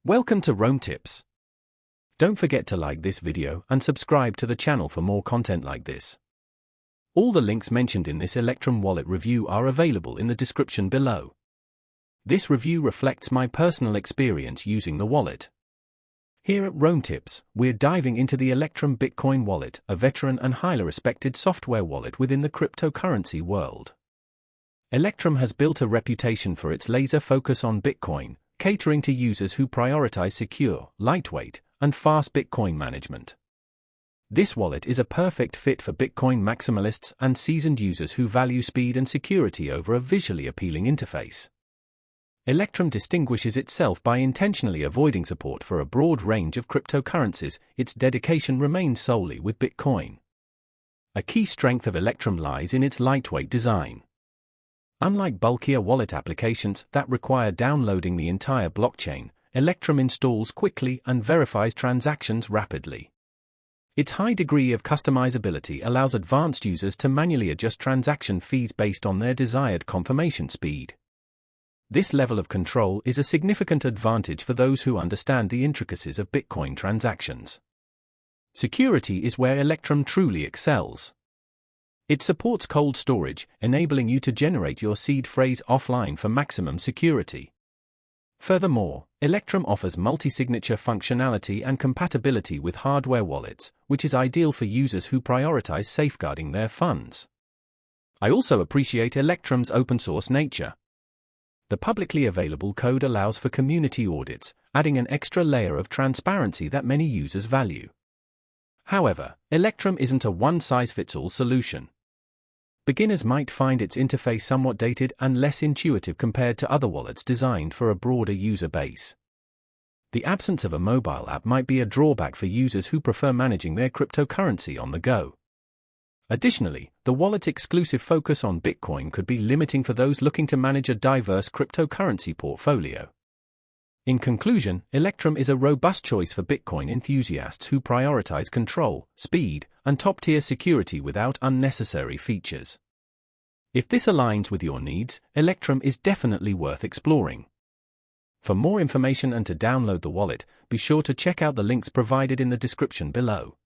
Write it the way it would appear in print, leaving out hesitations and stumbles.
Welcome to Rome Tips. Don't forget to like this video and subscribe to the channel for more content like this. All the links mentioned in this Electrum wallet review are available in the description below. This review reflects my personal experience using the wallet. Here at Rome Tips, we're diving into the Electrum Bitcoin wallet, a veteran and highly respected software wallet within the cryptocurrency world. Electrum has built a reputation for its laser focus on Bitcoin, catering to users who prioritize secure, lightweight, and fast Bitcoin management. This wallet is a perfect fit for Bitcoin maximalists and seasoned users who value speed and security over a visually appealing interface. Electrum distinguishes itself by intentionally avoiding support for a broad range of cryptocurrencies. Its dedication remains solely with Bitcoin. A key strength of Electrum lies in its lightweight design. Unlike bulkier wallet applications that require downloading the entire blockchain, Electrum installs quickly and verifies transactions rapidly. Its high degree of customizability allows advanced users to manually adjust transaction fees based on their desired confirmation speed. This level of control is a significant advantage for those who understand the intricacies of Bitcoin transactions. Security is where Electrum truly excels. It supports cold storage, enabling you to generate your seed phrase offline for maximum security. Furthermore, Electrum offers multi-signature functionality and compatibility with hardware wallets, which is ideal for users who prioritize safeguarding their funds. I also appreciate Electrum's open-source nature. The publicly available code allows for community audits, adding an extra layer of transparency that many users value. However, Electrum isn't a one-size-fits-all solution. Beginners might find its interface somewhat dated and less intuitive compared to other wallets designed for a broader user base. The absence of a mobile app might be a drawback for users who prefer managing their cryptocurrency on the go. Additionally, the wallet's exclusive focus on Bitcoin could be limiting for those looking to manage a diverse cryptocurrency portfolio. In conclusion, Electrum is a robust choice for Bitcoin enthusiasts who prioritize control, speed, and top-tier security without unnecessary features. If this aligns with your needs, Electrum is definitely worth exploring. For more information and to download the wallet, be sure to check out the links provided in the description below.